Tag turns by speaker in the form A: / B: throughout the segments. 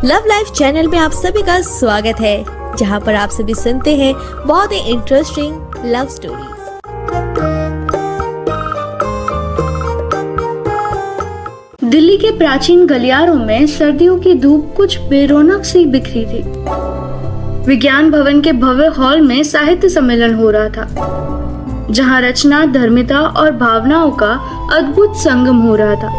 A: Love life channel में आप सभी का स्वागत है, जहां पर आप सभी सुनते हैं बहुत ही इंटरेस्टिंग लव स्टोरीज।
B: दिल्ली के प्राचीन गलियारों में सर्दियों की धूप कुछ बेरौनक सी बिखरी थी। विज्ञान भवन के भव्य हॉल में साहित्य सम्मेलन हो रहा था, जहां रचना, धर्मिता और भावनाओं का अद्भुत संगम हो रहा था।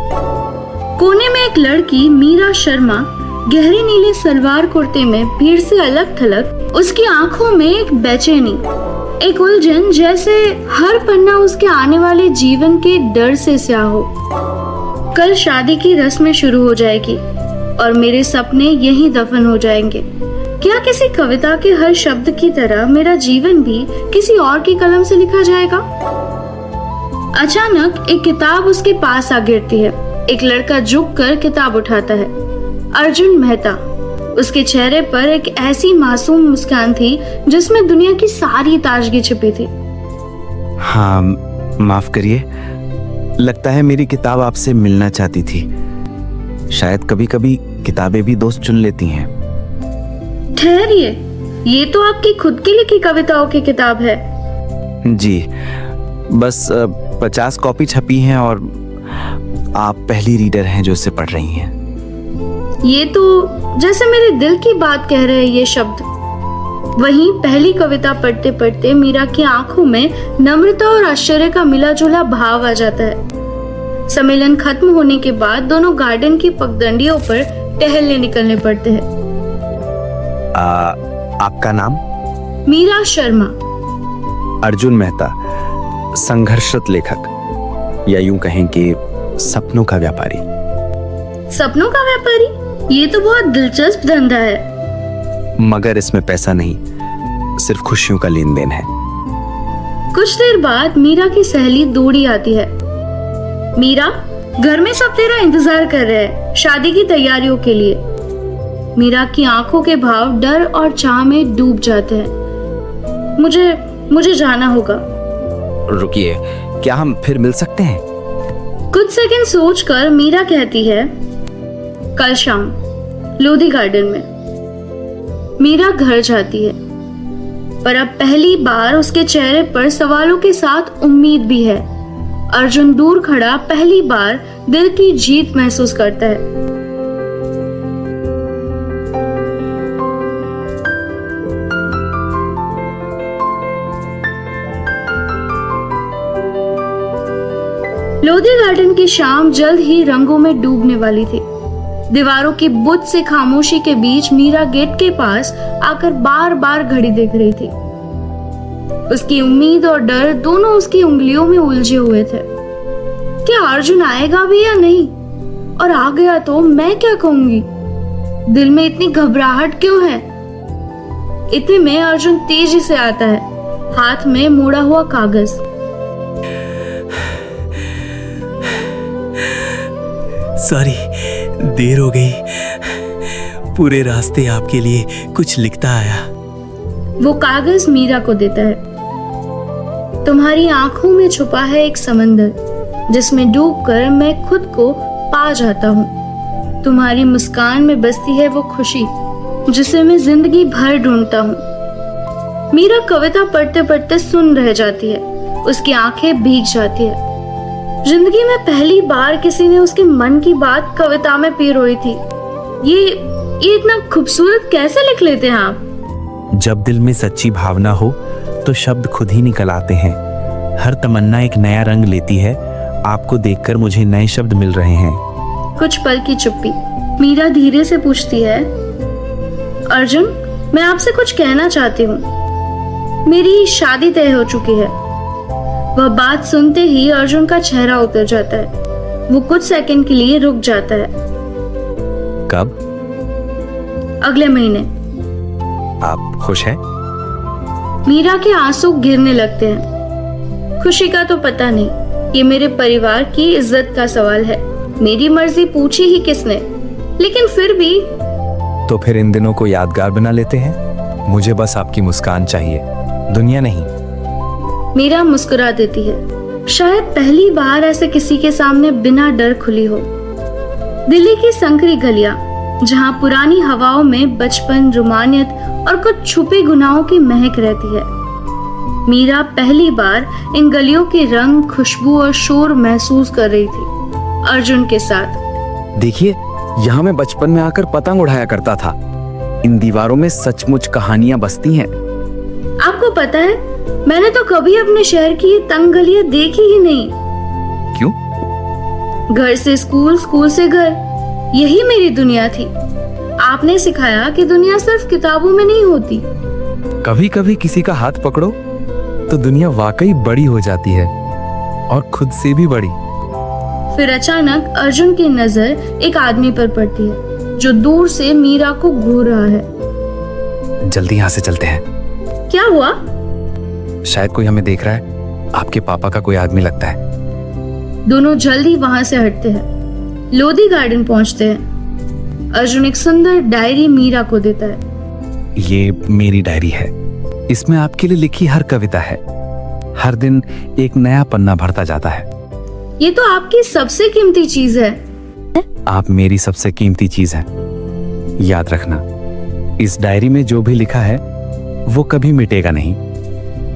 B: कोने में एक लड़की, मीरा शर्मा, गहरी नीले सलवार कुर्ते में भीड़ से अलग थलग, उसकी आंखों में एक बेचैनी, एक उलझन, जैसे हर पन्ना उसके आने वाले जीवन के डर से स्याह हो। कल शादी की रस्में शुरू हो जाएगी और मेरे सपने यहीं दफन हो जाएंगे। क्या किसी कविता के हर शब्द की तरह मेरा जीवन भी किसी और की कलम से लिखा जाएगा? अचानक एक किताब उसके पास आ गिरती है। एक लड़का झुककर किताब उठाता है। अर्जुन मेहता। उसके चेहरे पर एक ऐसी मासूम मुस्कान थी जिसमें दुनिया की सारी ताजगी छिपी थी।
C: हाँ, माफ करिए, लगता है मेरी किताब आपसे मिलना चाहती थी। शायद कभी कभी किताबें भी दोस्त चुन लेती हैं।
B: ठहरिए, ये तो आपकी खुद की लिखी कविताओं की किताब है।
C: जी, बस 50 कॉपी छपी हैं और आप पहली रीडर हैं जो इसे पढ़ रही हैं।
B: ये तो जैसे मेरे दिल की बात कह रहे हैं ये शब्द। वहीं पहली कविता पढ़ते पढ़ते मीरा की आंखों में नम्रता और आश्चर्य का मिला जुला भाव आ जाता है। सम्मेलन खत्म होने के बाद दोनों गार्डन की पगडंडियों पर टहलने निकलने पड़ते हैं।
C: आपका नाम?
B: मीरा शर्मा।
C: अर्जुन मेहता, संघर्षरत लेखक, या यूं कहें कि सपनों का व्यापारी।
B: सपनों का व्यापारी? ये तो बहुत दिलचस्प धंधा है।
C: मगर इसमें पैसा नहीं, सिर्फ खुशियों का लेन देन है।
B: कुछ देर बाद मीरा की सहेली दौड़ी आती है। मीरा, घर में सब तेरा इंतजार कर रहे हैं शादी की तैयारियों के लिए। मीरा की आंखों के भाव डर और चाह में डूब जाते हैं। मुझे जाना होगा।
C: रुकिए, क्या हम फिर मिल सकते हैं?
B: कुछ सेकंड सोचकर मीरा कहती है, कल शाम लोधी गार्डन में। मीरा घर जाती है, पर अब पहली बार उसके चेहरे पर सवालों के साथ उम्मीद भी है। अर्जुन दूर खड़ा पहली बार दिल की जीत महसूस करता है। लोधी गार्डन की शाम जल्द ही रंगों में डूबने वाली थी। दीवारों की बुत से खामोशी के बीच मीरा गेट के पास आकर बार बार घड़ी देख रही थी। उसकी उम्मीद और डर दोनों उसकी उंगलियों में उलझे हुए थे। क्या अर्जुन आएगा भी या नहीं? और आ गया तो मैं क्या कहूंगी? दिल में इतनी घबराहट क्यों है? इतने में अर्जुन तेजी से आता है, हाथ में मोड़ा हुआ कागज।
D: सॉरी, देर हो गई। पूरे रास्ते आपके लिए कुछ लिखता आया।
B: वो कागज मीरा को देता है। तुम्हारी आंखों में छुपा है एक समंदर, जिसमें डूबकर मैं खुद को पा जाता हूँ। तुम्हारी मुस्कान में बसती है वो खुशी जिसे मैं जिंदगी भर ढूंढता हूँ। मीरा कविता पढ़ते पढ़ते सुन रह जाती है। उसकी आंखें भीग जाती है। जिंदगी में पहली बार किसी ने उसके मन की बात कविता में पिरोई थी। ये इतना खूबसूरत कैसे लिख लेते हैं आप?
D: जब दिल में सच्ची भावना हो तो शब्द खुद ही निकल आते हैं। हर तमन्ना एक नया रंग लेती है। आपको देखकर मुझे नए शब्द मिल रहे हैं।
B: कुछ पल की चुप्पी। मीरा धीरे से पूछती है, अर्जुन, मैं आपसे कुछ कहना चाहती हूँ। मेरी शादी तय हो चुकी है। वह बात सुनते ही अर्जुन का चेहरा उतर जाता है। वो कुछ सेकंड के लिए रुक जाता है।
C: कब?
B: अगले महीने।
C: आप खुश हैं?
B: मीरा के आंसू गिरने लगते हैं। खुशी का तो पता नहीं, ये मेरे परिवार की इज्जत का सवाल है। मेरी मर्जी पूछी ही किसने, लेकिन फिर भी।
C: तो फिर इन दिनों को यादगार बना लेते हैं। मुझे बस आपकी मुस्कान चाहिए, दुनिया नहीं।
B: मीरा मुस्कुरा देती है। शायद पहली बार ऐसे किसी के सामने बिना डर खुली हो। दिल्ली की संकरी गलियां, जहां पुरानी हवाओं में बचपन, रोमानियत और कुछ छुपे गुनाहों की महक रहती है। मीरा पहली बार इन गलियों के रंग, खुशबू और शोर महसूस कर रही थी अर्जुन के साथ।
C: देखिए, यहाँ मैं बचपन में आकर पतंग उड़ाया करता था। इन दीवारों में सचमुच कहानियां बसती हैं।
B: आपको पता है, मैंने तो कभी अपने शहर की ये तंग गलियां देखी ही नहीं।
C: क्यों?
B: घर से स्कूल, स्कूल से घर, यही मेरी दुनिया थी। आपने सिखाया कि दुनिया सिर्फ किताबों में नहीं होती।
E: कभी कभी किसी का हाथ पकड़ो तो दुनिया वाकई बड़ी हो जाती है, और खुद से भी बड़ी।
B: फिर अचानक अर्जुन की नजर एक आदमी पर पड़ती है जो दूर से मीरा को घूर रहा है।
E: जल्दी यहाँ से चलते हैं।
B: क्या हुआ?
E: शायद कोई हमें देख रहा है। आपके पापा का कोई आदमी लगता है।
B: दोनों जल्दी वहां से हटते हैं। लोधी गार्डन पहुंचते हैं। अर्जुन एक सुंदर डायरी मीरा को देता है।
E: ये मेरी डायरी है। इसमें आपके लिए लिखी हर कविता है। हर दिन एक नया पन्ना भरता जाता है।
B: ये तो आपकी सबसे कीमती चीज है।
E: आप मेरी सबसे कीमती चीज हैं। याद रखना, इस डायरी में जो भी लिखा है वो कभी मिटेगा नहीं।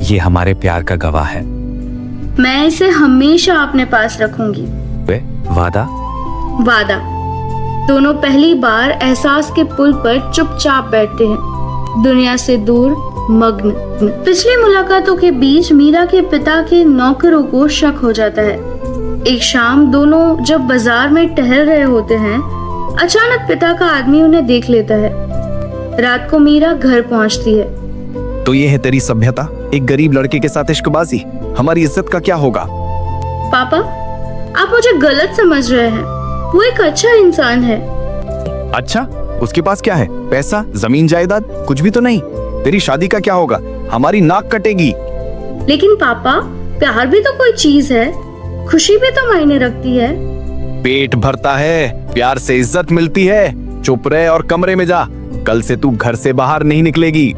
E: ये हमारे प्यार का गवाह है।
B: मैं इसे हमेशा अपने पास रखूंगी।
E: वे वादा?
B: वादा। दोनों पहली बार एहसास के पुल पर चुपचाप बैठते हैं, दुनिया से दूर, मग्न। पिछली मुलाकातों के बीच मीरा के पिता के नौकरों को शक हो जाता है। एक शाम दोनों जब बाजार में टहल रहे होते हैं, अचानक पिता का आदमी उन्हें देख लेता है। रात को मीरा घर पहुंचती है।
C: तो ये है तेरी सभ्यता, एक गरीब लड़के के साथ इश्कबाजी। हमारी इज्जत का क्या होगा?
B: पापा, आप मुझे गलत समझ रहे हैं। वो एक अच्छा इंसान है।
C: अच्छा, उसके पास क्या है? पैसा, जमीन, जायदाद? कुछ भी तो नहीं। तेरी शादी का क्या होगा? हमारी नाक कटेगी।
B: लेकिन पापा, प्यार भी तो कोई चीज है, खुशी भी तो मायने रखती है।
C: पेट भरता है, प्यार से इज्जत मिलती है। चुप रहे और कमरे में जा। कल से तू घर से बाहर नहीं निकलेगी।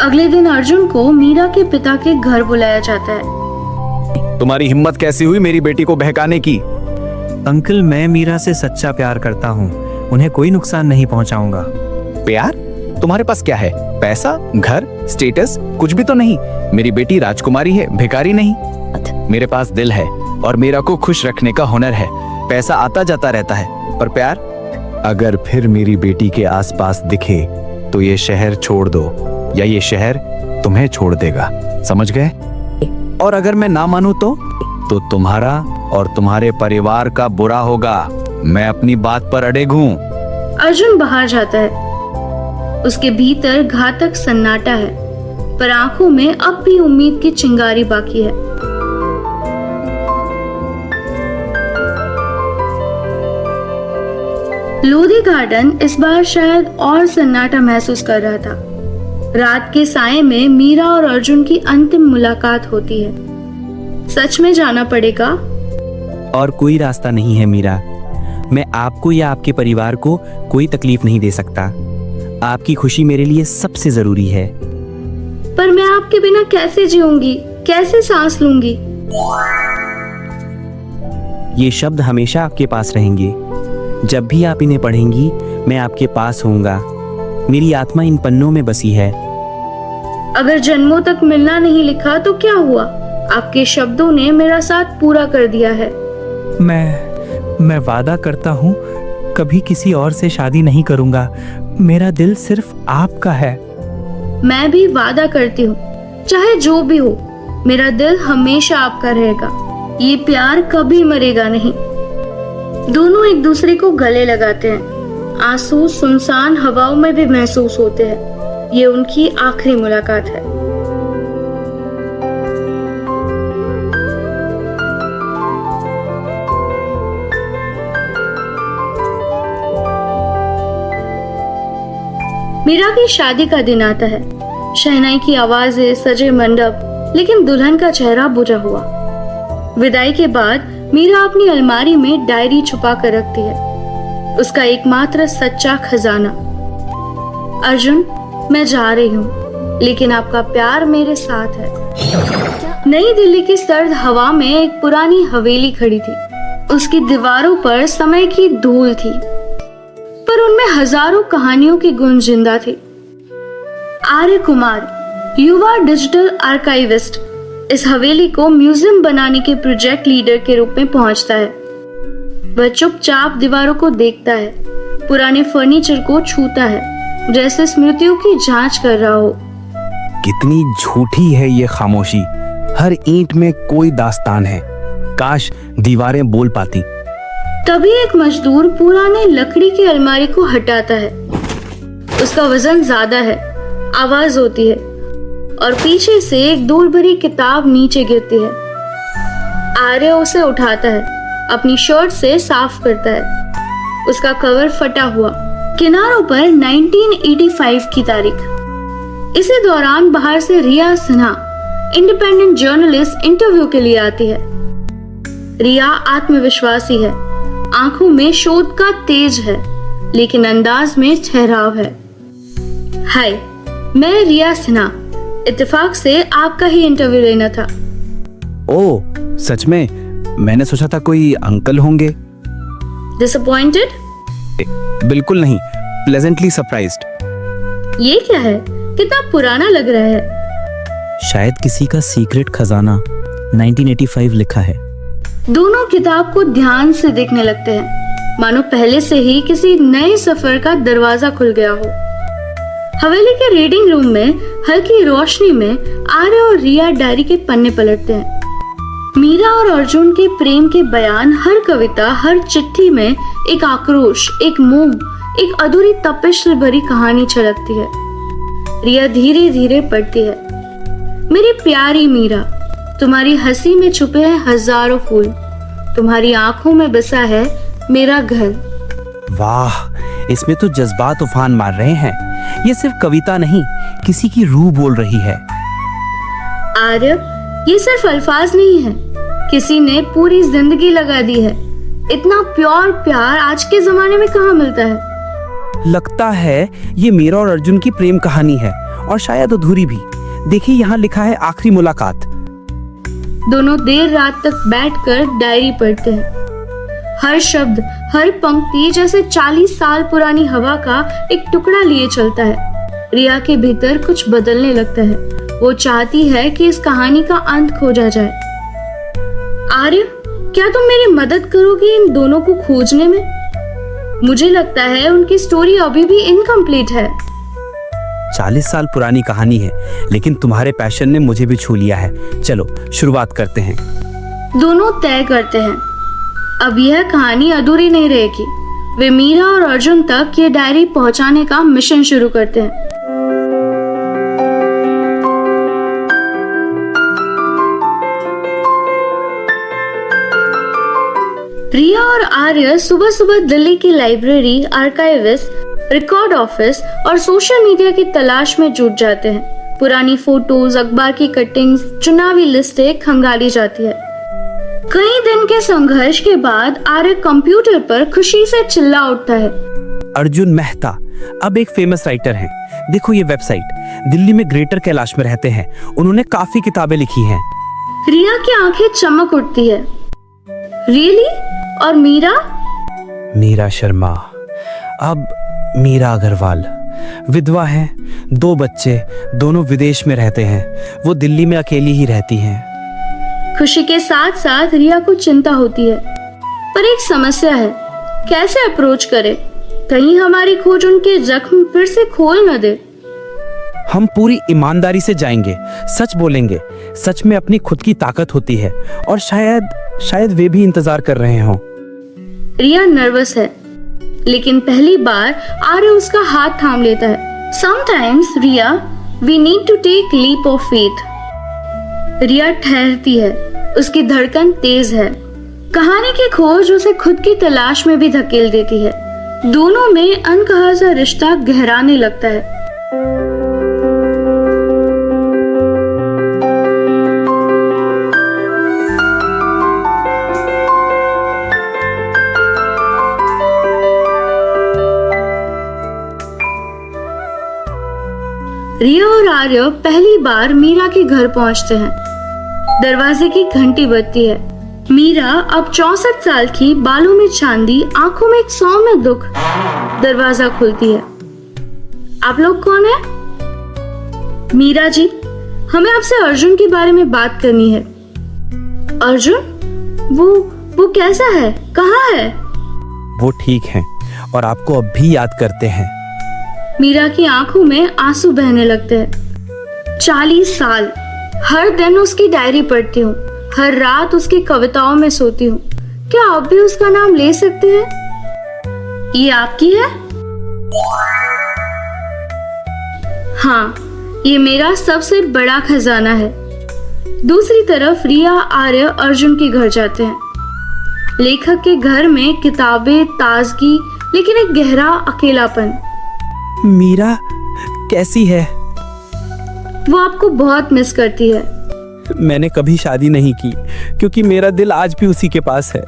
B: अगले दिन अर्जुन को मीरा के पिता के घर बुलाया जाता है।
C: तुम्हारी हिम्मत कैसी हुई मेरी बेटी को बहकाने की?
D: अंकल, मैं मीरा से सच्चा प्यार करता हूँ। उन्हें कोई नुकसान नहीं पहुँचाऊंगा।
C: प्यार? तुम्हारे पास क्या है? पैसा, घर, स्टेटस? कुछ भी तो नहीं। मेरी बेटी राजकुमारी है, भिखारी नहीं। मेरे पास दिल है और मीरा को खुश रखने का हुनर है। पैसा आता जाता रहता है, पर प्यार? अगर फिर मेरी बेटी के आसपास दिखे तो ये शहर छोड़ दो, या ये शहर तुम्हें छोड़ देगा। समझ गए? और अगर मैं ना मानूं तो तुम्हारा और तुम्हारे परिवार का बुरा होगा। मैं अपनी बात पर अड़े हूं।
B: अर्जुन बाहर जाता है। उसके भीतर घातक सन्नाटा है, पर आंखों में अब भी उम्मीद की चिंगारी बाकी है। लोधी गार्डन इस बार शायद और सन्नाटा महसूस कर रहा था। रात के साये में मीरा और अर्जुन की अंतिम मुलाकात होती है। सच में जाना पड़ेगा?
D: और कोई रास्ता नहीं है मीरा। मैं आपको या आपके परिवार को कोई तकलीफ नहीं दे सकता। आपकी खुशी मेरे लिए सबसे जरूरी है।
B: पर मैं आपके बिना कैसे जीऊंगी, कैसे सांस लूंगी?
D: ये शब्द हमेशा आपके पास रहेंगे। जब भी आप इन्हें पढ़ेंगी, मैं आपके पास होऊंगा। मेरी आत्मा इन पन्नों में बसी है।
B: अगर जन्मों तक मिलना नहीं लिखा तो क्या हुआ? आपके शब्दों ने मेरा साथ पूरा कर दिया है।
D: मैं वादा करता हूँ, कभी किसी और से शादी नहीं करूंगा। मेरा दिल सिर्फ आपका है।
B: मैं भी वादा करती हूँ, चाहे जो भी हो, मेरा दिल हमेशा आपका रहेगा। ये प्यार कभी मरेगा नहीं। दोनों एक दूसरे को गले लगाते हैं। आंसू सुनसान हवाओं में भी महसूस होते हैं। ये उनकी आखिरी मुलाकात है। मीरा की शादी का दिन आता है। शहनाई की आवाजें, सजे मंडप, लेकिन दुल्हन का चेहरा बुझा हुआ। विदाई के बाद मीरा अपनी अलमारी में डायरी छुपा कर रखती है, उसका एकमात्र सच्चा खजाना। अर्जुन, मैं जा रही हूँ, लेकिन आपका प्यार मेरे साथ है। नई दिल्ली की सर्द हवा में एक पुरानी हवेली खड़ी थी। उसकी दीवारों पर समय की धूल थी, पर उनमें हजारों कहानियों की गूंज जिंदा थी। आर्य कुमार, युवा डिजिटल आर्काइविस्ट, इस हवेली को म्यूजियम बनाने के प्रोजेक्ट लीडर के रूप में पहुंचता है। वह चुपचाप दीवारों को देखता है, पुराने फर्नीचर को छूता है, जैसे स्मृतियों की जांच कर रहा हो।
E: कितनी झूठी है ये खामोशी। हर ईंट में कोई दास्तान है। काश दीवारें बोल पाती।
B: तभी एक मजदूर पुराने लकड़ी की अलमारी को हटाता है। उसका वजन ज्यादा है, आवाज होती है और पीछे से एक धूल भरी किताब नीचे गिरती है। आर्य उसे उठाता है, अपनी शर्ट से साफ करता है। उसका कवर फटा हुआ, किनारों पर 1985 की तारीख। इसी दौरान बाहर से रिया सिन्हा, इंडिपेंडेंट जर्नलिस्ट, इंटरव्यू के लिए आती है। रिया आत्मविश्वासी है, आंखों में शोध का तेज है, लेकिन अंदाज में ठहराव है। हाय, मैं रिया सिन्हा, इत्तेफाक से आपका ही इंटरव्यू लेना था।
E: ओह, सच में? मैंने सोचा था कोई अंकल होंगे।
B: डिसअपॉइंटेड?
E: बिल्कुल नहीं, प्लेजेंटली सरप्राइज्ड।
B: ये क्या है? कितना पुराना लग रहा है।
D: शायद किसी का सीक्रेट खजाना, 1985 लिखा है।
B: दोनों किताब को ध्यान से देखने लगते हैं, मानो पहले से ही किसी नए सफर का दरवाजा खुल गया हो। हवेली के रीडिंग रूम में हल्की रोशनी में आर्य और रिया डायरी के पन्ने पलटते हैं। मीरा और अर्जुन के प्रेम के बयान, हर कविता, हर चिट्ठी में एक आक्रोश, एक मोह, एक अधूरी तपिश से भरी कहानी छलकती है। रिया धीरे धीरे पढ़ती है। मेरी प्यारी मीरा, तुम्हारी हंसी में छुपे हैं हजारों फूल, तुम्हारी आंखों में बसा है मेरा घर।
D: वाह, इसमें तो जज्बात उफान मार रहे हैं। ये सिर्फ कविता नहीं, किसी की रूह बोल रही है।
B: आर्य, ये सिर्फ अल्फाज नहीं है, किसी ने पूरी जिंदगी लगा दी है। इतना प्योर प्यार आज के जमाने में कहाँ मिलता है।
D: लगता है ये मीरा और अर्जुन की प्रेम कहानी है, और शायद अधूरी भी। देखिए, यहाँ लिखा है आखिरी मुलाकात।
B: दोनों देर रात तक बैठकर डायरी पढ़ते हैं। हर शब्द, हर पंक्ति जैसे 40 साल पुरानी हवा का एक टुकड़ा लिए चलता है। रिया के भीतर कुछ बदलने लगता है। वो चाहती है कि इस कहानी का अंत खोजा जाए। आर्य, क्या तुम मेरी मदद करोगी इन दोनों को खोजने में? मुझे लगता है उनकी स्टोरी अभी भी इनकम्प्लीट है।
D: 40 साल पुरानी कहानी है, लेकिन तुम्हारे पैशन ने मुझे भी छू लिया है। चलो शुरुआत करते हैं।
B: दोनों तय करते हैं, अब यह कहानी अधूरी नहीं रहेगी। वे मीरा और अर्जुन तक ये डायरी पहुंचाने का मिशन शुरू करते हैं। रिया और आर्य सुबह सुबह दिल्ली की लाइब्रेरी, आर्काइविस्ट, रिकॉर्ड ऑफिस और सोशल मीडिया की तलाश में जुट जाते हैं। पुरानी फोटोज, अखबार की कटिंग्स, चुनावी लिस्टें खंगाली जाती है। कई दिन के संघर्ष के बाद आर्य कंप्यूटर पर खुशी से चिल्ला उठता है।
D: अर्जुन मेहता अब एक फेमस राइटर हैं। देखो ये वेबसाइट, दिल्ली में ग्रेटर कैलाश में रहते हैं। उन्होंने काफी किताबें लिखी हैं।
B: रिया की आंखें चमक उठती है। रियली? और मीरा?
D: मीरा शर्मा, अब मीरा अग्रवाल, विधवा हैं, 2 बच्चे, दोनों विदेश में रहते हैं। वो दिल्ली में अकेली ही रहती हैं।
B: खुशी के साथ साथ रिया को चिंता होती है, पर एक समस्या है, कैसे अप्रोच करे? कहीं हमारी खोज उनके जख्म फिर से खोल न दे।
D: हम पूरी ईमानदारी से जाएंगे, सच बोलेंगे। सच में अपनी खुद की ताकत होती है, और शायद वे भी इंतजार कर रहे हों।
B: रिया नर्वस है, लेकिन पहली बार आर्य उसका हाथ थाम लेता है। Sometimes Riya, we need to take leap of faith। रिया ठहरती है, उसकी धड़कन तेज है। कहानी की खोज उसे खुद की तलाश में भी धकेल देती है। दोनों में अनकहा सा रिश्ता गहराने लगता है। रिया और आर्य पहली बार मीरा के घर पहुंचते हैं। दरवाजे की घंटी बजती है। मीरा अब 64 साल की, बालों में चांदी, आंखों में एक सौम्य दुख। दरवाजा खुलती है। आप लोग कौन है? मीरा जी, हमें आपसे अर्जुन के बारे में बात करनी है। अर्जुन? वो कैसा है? कहाँ है?
D: वो ठीक है और आपको अब भी याद करते हैं।
B: मीरा की आंखों में आंसू बहने लगते हैं। 40 साल, हर दिन उसकी डायरी पढ़ती हूँ, हर रात उसकी कविताओं में सोती हूँ। क्या आप भी उसका नाम ले सकते हैं? ये आपकी है? हाँ, ये मेरा सबसे बड़ा खजाना है। दूसरी तरफ रिया, आर्य अर्जुन के घर जाते हैं। लेखक के घर में किताबें, ताजगी, लेकिन एक गहरा अकेलापन।
D: मीरा कैसी है?
B: वो आपको बहुत मिस करती है।
D: मैंने कभी शादी नहीं की क्योंकि मेरा दिल आज भी उसी के पास है।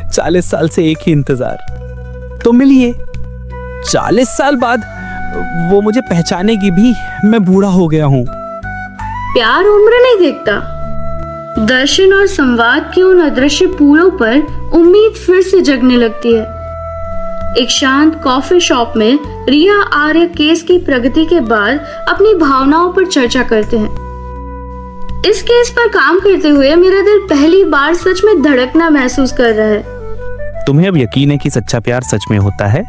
D: 40 साल से एक ही इंतजार। तो मिलिए। 40 साल बाद वो मुझे पहचानेगी भी। मैं बूढ़ा हो गया हूँ।
B: प्यार उम्र नहीं देखता। दर्शन और संवाद के उन अदृश्य पुलों पर उम्मीद फिर से जगने लगती है। एक शांत कॉफी शॉप में रिया, आर्य केस की प्रगति के बाद अपनी भावनाओं पर चर्चा करते हैं। इस केस पर काम करते हुए मेरा दिल पहली बार सच में धड़कना महसूस कर रहा है।
D: तुम्हें अब यकीन है कि सच्चा प्यार सच में होता है?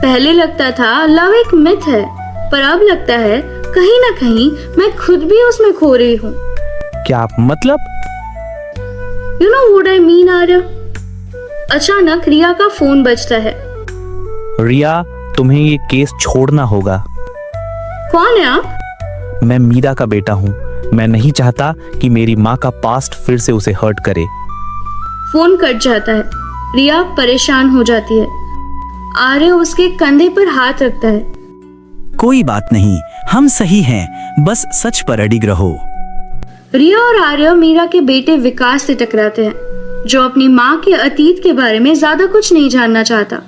B: पहले लगता था लव एक मिथ है, पर अब लगता है कहीं ना कहीं मैं खुद भी उसमें खो रही हूँ।
D: क्या मतलब?
B: You know what I mean, आर्य? अचानक रिया का फोन बजता है।
D: रिया, तुम्हें ये केस छोड़ना होगा।
B: कौन है आप?
D: मैं मीरा का बेटा हूँ। मैं नहीं चाहता कि मेरी माँ का पास्ट फिर से उसे हर्ट करे।
B: फोन कट जाता है। रिया परेशान हो जाती है। आर्य उसके कंधे पर हाथ रखता है।
F: कोई बात नहीं, हम सही हैं, बस सच पर अडिग रहो।
B: रिया और आर्य मीरा के बेटे विकास से टकराते हैं, जो अपनी माँ के अतीत के बारे में ज्यादा कुछ नहीं जानना चाहता।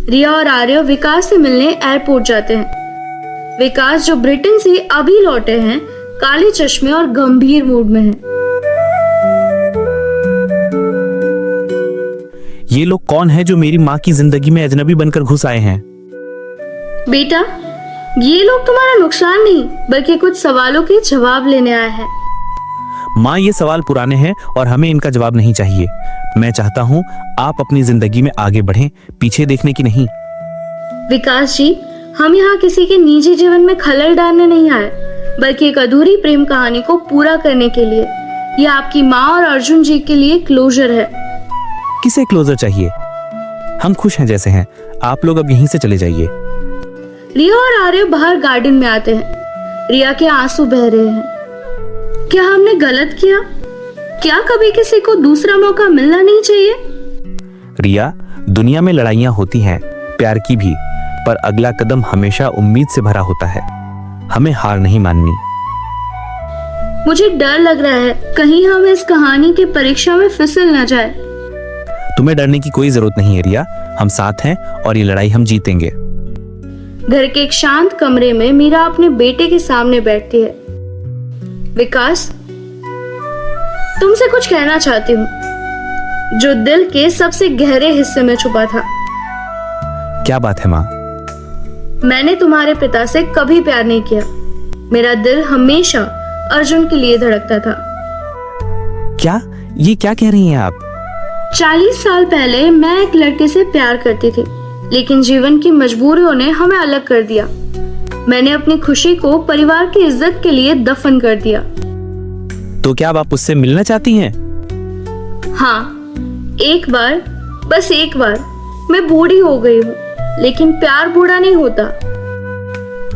B: रिया और आर्य विकास से मिलने एयरपोर्ट जाते हैं। विकास, जो ब्रिटेन से अभी लौटे हैं, काले चश्मे और गंभीर मूड में है।
D: ये लोग कौन है जो मेरी माँ की जिंदगी में अजनबी बनकर घुस आए हैं?
B: बेटा, ये लोग तुम्हारा नुकसान नहीं बल्कि कुछ सवालों के जवाब लेने आए हैं।
D: माँ, ये सवाल पुराने हैं और हमें इनका जवाब नहीं चाहिए। मैं चाहता हूँ आप अपनी जिंदगी में आगे बढ़ें, पीछे देखने की नहीं।
B: विकास जी, हम यहाँ किसी के निजी जीवन में खलल डालने नहीं आए, बल्कि एक अधूरी प्रेम कहानी को पूरा करने के लिए। ये आपकी माँ और अर्जुन जी के लिए क्लोजर है।
D: किसे क्लोजर चाहिए? हम खुश हैं जैसे हैं। आप लोग अब यहीं से चले जाइए।
B: रिया और आर्य बाहर गार्डन में आते हैं। रिया के आंसू बह रहे हैं। क्या हमने गलत किया? क्या कभी किसी को दूसरा मौका मिलना नहीं चाहिए?
D: रिया, दुनिया में लड़ाइयाँ होती हैं, प्यार की भी, पर अगला कदम हमेशा उम्मीद से भरा होता है। हमें हार नहीं माननी।
B: मुझे डर लग रहा है कहीं हम इस कहानी की परीक्षा में फिसल न जाए।
D: तुम्हें डरने की कोई जरूरत नहीं है रिया। हम साथ हैं और ये लड़ाई हम जीतेंगे।
B: घर के एक शांत कमरे में मीरा अपने बेटे के सामने बैठती है। विकास, तुमसे कुछ कहना चाहती हूँ, जो दिल के सबसे गहरे हिस्से में छुपा था।
D: क्या बात है माँ?
B: मैंने तुम्हारे पिता से कभी प्यार नहीं किया। मेरा दिल हमेशा अर्जुन के लिए धड़कता था।
D: क्या? ये क्या कह रही हैं आप?
B: 40 साल पहले मैं एक लड़के से प्यार करती थी, लेकिन जीवन की मजबूरियों ने हमें अलग कर दिया। मैंने अपनी खुशी को परिवार की इज्जत के लिए दफन कर दिया।
D: तो क्या अब आप उससे मिलना चाहती हैं?
B: हाँ, एक बार, बस एक बार। मैं बूढ़ी हो गई हूँ, लेकिन प्यार बूढ़ा नहीं होता।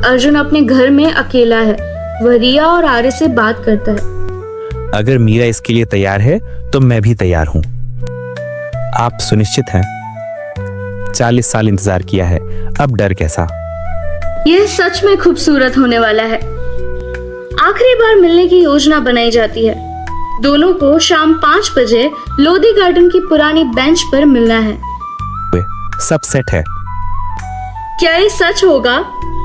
B: अर्जुन अपने घर में अकेला है। वह रिया और आर्य से बात करता है।
D: अगर मीरा इसके लिए तैयार है तो मैं भी तैयार हूँ। आप सुनिश्चित हैं? 40 साल इंतजार किया है, अब डर कैसा?
B: यह सच में खूबसूरत होने वाला है। आखिरी बार मिलने की योजना बनाई जाती है। दोनों को शाम 5 बजे लोधी गार्डन की पुरानी बेंच पर मिलना है।
D: सब सेट है।
B: क्या ये सच होगा?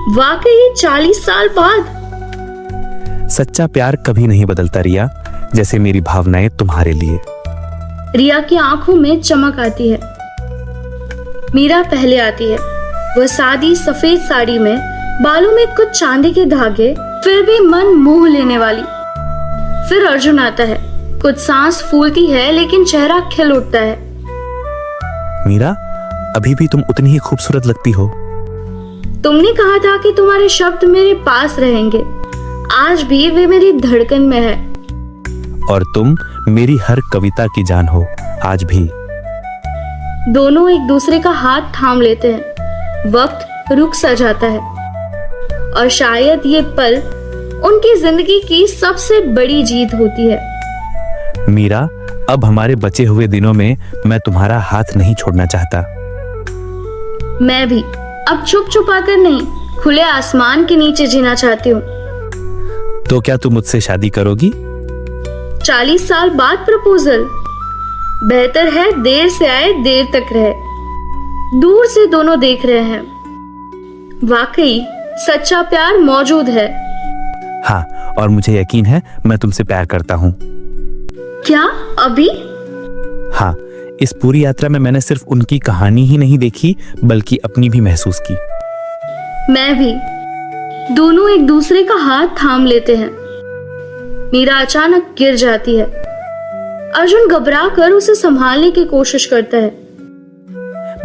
B: वाकई 40 साल बाद।
E: सच्चा प्यार कभी नहीं बदलता रिया, जैसे मेरी भावनाएं तुम्हारे लिए।
B: रिया की आंखों में चमक आती है। मीरा पहले आती है। वह सादी सफेद साड़ी में, बालों में कुछ चांदी के धागे, फिर भी मन मोह लेने वाली। फिर अर्जुन आता है। कुछ सांस फूलती है लेकिन चेहरा खिल उठता है।
E: मीरा, अभी भी तुम उतनी ही खूबसूरत लगती हो।
B: तुमने कहा था कि तुम्हारे शब्द मेरे पास रहेंगे। आज भी वे मेरी धड़कन में है।
E: और तुम मेरी हर कविता की जान हो, आज भी।
B: दोनों एक दूसरे का हाथ थाम लेते हैं। वक्त रुक सा जाता है और शायद ये पल उनकी जिंदगी की सबसे बड़ी जीत होती है।
E: मीरा, अब हमारे बचे हुए दिनों में मैं तुम्हारा हाथ नहीं छोड़ना चाहता।
B: मैं भी अब छुप छुपा कर नहीं, खुले आसमान के नीचे जीना चाहती हूँ।
E: तो क्या तुम मुझसे शादी करोगी?
B: 40 साल बाद प्रपोजल। बेहतर है देर से आए देर तक रहे। दूर से दोनों देख रहे हैं। वाकई सच्चा प्यार मौजूद है।
E: हाँ, और मुझे यकीन है मैं तुमसे प्यार करता हूँ।
B: क्या अभी?
E: हाँ, इस पूरी यात्रा में मैंने सिर्फ उनकी कहानी ही नहीं देखी, बल्कि अपनी भी महसूस की।
B: मैं भी। दोनों एक दूसरे का हाथ थाम लेते हैं। मीरा अचानक गिर जाती है। अर्जुन घबरा कर उसे संभालने की कोशिश करता है।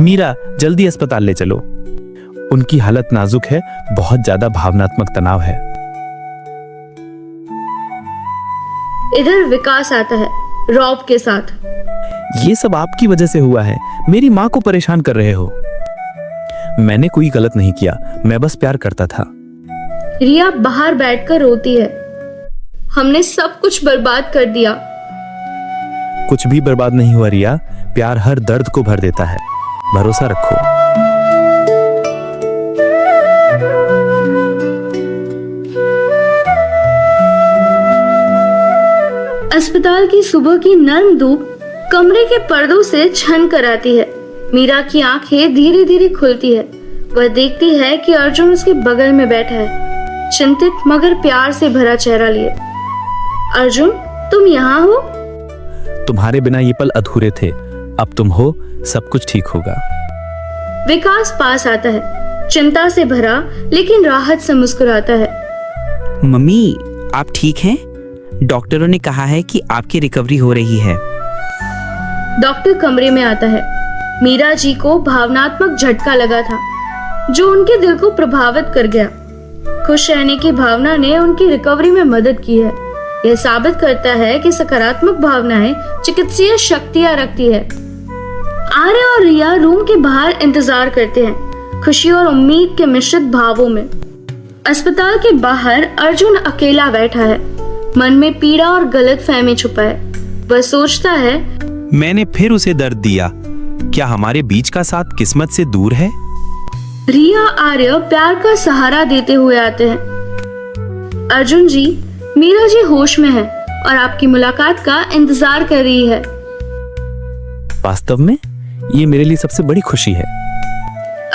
E: मीरा, जल्दी अस्पताल ले चलो। उनकी हालत नाजुक है, बहुत ज्यादा भावनात्मक तनाव है।
B: इधर विकास आता है रॉब के साथ।
E: ये सब आपकी वजह से हुआ है। मेरी माँ को परेशान कर रहे हो। मैंने कोई गलत नहीं किया, मैं बस प्यार करता था।
B: रिया बाहर बैठकर रोती है। हमने सब कुछ बर्बाद कर दिया।
E: कुछ भी बर्बाद नहीं हुआ रिया, प्यार हर दर्द को भर देता है। भरोसा रखो।
B: अस्पताल की सुबह की नर्म धूप कमरे के पर्दों से छन कर आती है। मीरा की आंखें धीरे धीरे खुलती है। वह देखती है कि अर्जुन उसके बगल में बैठा है, चिंतित मगर प्यार से भरा चेहरा लिए। अर्जुन, तुम यहाँ हो?
E: तुम्हारे बिना ये पल अधूरे थे। अब तुम हो, सब कुछ ठीक होगा।
B: विकास पास आता है, चिंता से भरा लेकिन राहत से मुस्कुराता है।
F: मम्मी, आप ठीक हैं? डॉक्टरों ने कहा है कि आपकी रिकवरी हो रही है।
B: डॉक्टर कमरे में आता है। मीरा जी को भावनात्मक झटका लगा था जो उनके दिल को प्रभावित कर गया। खुश रहने की भावना ने उनकी रिकवरी में मदद की है। यह साबित करता है कि सकारात्मक भावनाएं चिकित्सीय शक्तियां रखती है। आर्य और रिया रूम के बाहर इंतजार करते हैं, खुशी और उम्मीद के मिश्रित भावों में। अस्पताल के बाहर अर्जुन अकेला बैठा है, मन में पीड़ा और गलतफहमी छुपा है। वह सोचता है,
D: मैंने फिर उसे दर्द दिया। क्या हमारे बीच का साथ किस्मत से दूर है?
B: रिया आर्य प्यार का सहारा देते हुए आते हैं। अर्जुन जी, मीरा जी होश में है और आपकी मुलाकात का इंतजार कर रही है।
E: वास्तव में ये मेरे लिए सबसे बड़ी खुशी है।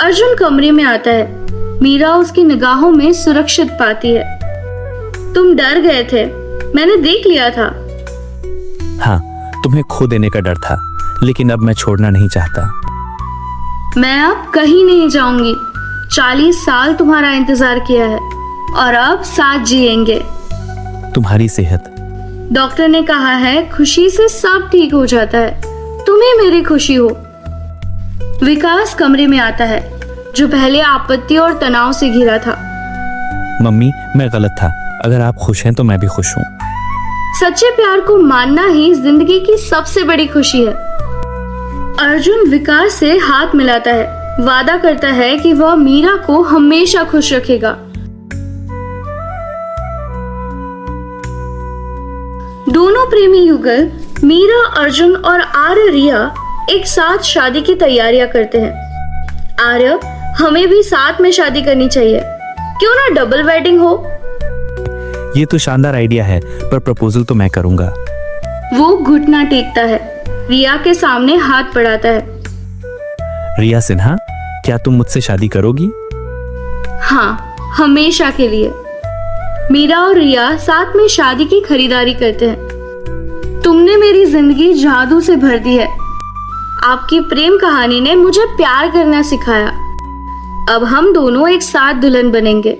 B: अर्जुन कमरे में आता है। मीरा उसकी निगाहों में सुरक्षित पाती है। तुम डर गए थे, मैंने देख लिया था।
E: हाँ, तुम्हें खो देने का डर था, लेकिन अब मैं छोड़ना नहीं चाहता।
B: मैं अब कहीं नहीं जाऊंगी। 40 साल तुम्हारा इंतजार किया है और अब साथ जिएंगे।
E: तुम्हारी सेहत।
B: डॉक्टर ने कहा है खुशी से सब ठीक हो जाता है। तुम ही मेरी खुशी हो। विकास कमरे में आता है, जो पहले आपत्ति और तनाव से घिरा था।
E: मम्मी, मैं गलत था। अगर आप खुश हैं तो मैं भी खुश हूँ।
B: सच्चे प्यार को मानना ही जिंदगी की सबसे बड़ी खुशी है। अर्जुन विकास से हाथ मिलाता है, वादा करता है कि वह मीरा को हमेशा खुश रखेगा। दोनों प्रेमी युगल मीरा, अर्जुन और आर्य रिया एक साथ शादी की तैयारियां करते हैं। आर्य, हमें भी साथ में शादी करनी चाहिए। क्यों ना डबल वेडिंग हो?
E: ये तो शानदार आइडिया है, पर प्रपोजल तो मैं करूंगा।
B: वो घुटना टेकता है, रिया के सामने हाथ बढ़ाता है।
E: रिया सिन्हा, क्या तुम मुझसे शादी करोगी?
B: हाँ, हमेशा के लिए। मीरा और रिया साथ में शादी की खरीदारी करते हैं। तुमने मेरी जिंदगी जादू से भर दी है। आपकी प्रेम कहानी ने मुझे प्यार करना सिखाया। अब हम दोनों एक साथ दुल्हन बनेंगे।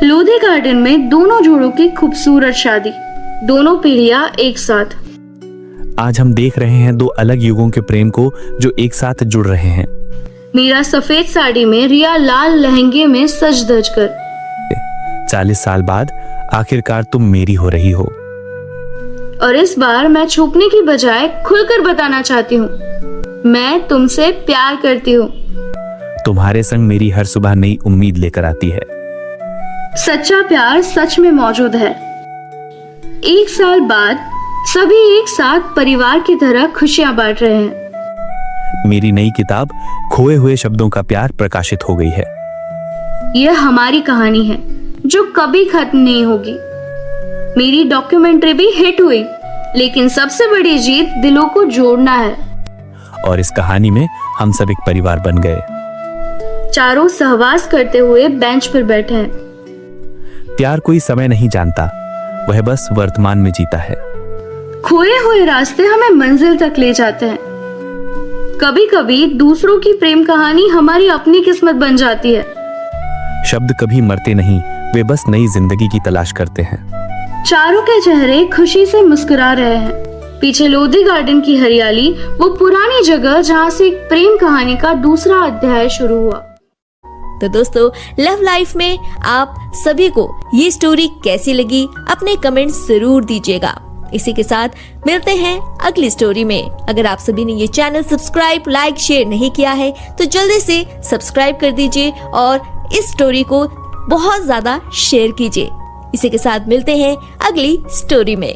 B: लोधी गार्डन में दोनों जोड़ों की खूबसूरत शादी, दोनों पीढ़ियां एक साथ।
E: आज हम देख रहे हैं दो अलग युगों के प्रेम को जो एक साथ जुड़ रहे हैं।
B: मीरा सफेद साड़ी में, रिया लाल लहंगे में सज धज कर।
E: 40 साल बाद आखिरकार तुम मेरी हो रही हो।
B: और इस बार मैं छुपने की बजाय खुलकर बताना चाहती हूँ, मैं तुमसे प्यार करती हूँ।
E: तुम्हारे संग मेरी हर सुबह नई उम्मीद लेकर आती है।
B: सच्चा प्यार सच में मौजूद है। 1 साल बाद सभी एक साथ परिवार की तरह खुशियां बांट रहे हैं।
E: मेरी नई किताब खोए हुए शब्दों का प्यार प्रकाशित हो गई है।
B: यह हमारी कहानी है जो कभी खत्म नहीं होगी। मेरी डॉक्यूमेंट्री भी हिट हुई, लेकिन सबसे बड़ी जीत दिलों को जोड़ना है।
E: और इस कहानी में हम सब एक परिवार बन गए।
B: चारों सहवास करते हुए बेंच पर बैठे हैं।
E: प्यार कोई समय नहीं जानता, वह बस वर्तमान में जीता है।
B: खोए हुए रास्ते हमें मंजिल तक ले जाते हैं। कभी कभी दूसरों की प्रेम कहानी हमारी अपनी किस्मत बन जाती है।
E: शब्द कभी मरते नहीं, वे बस नई जिंदगी की तलाश करते हैं।
B: चारों के चेहरे खुशी से मुस्कुरा रहे हैं। पीछे लोधी गार्डन की हरियाली, वो पुरानी जगह जहाँ से एक प्रेम कहानी का दूसरा अध्याय शुरू हुआ।
A: तो दोस्तों, लव लाइफ में आप सभी को ये स्टोरी कैसी लगी अपने कमेंट्स जरूर दीजिएगा। इसी के साथ मिलते हैं अगली स्टोरी में। अगर आप सभी ने ये चैनल सब्सक्राइब, लाइक, शेयर नहीं किया है तो जल्दी से सब्सक्राइब कर दीजिए और इस स्टोरी को बहुत ज्यादा शेयर कीजिए। इसी के साथ मिलते हैं अगली स्टोरी में।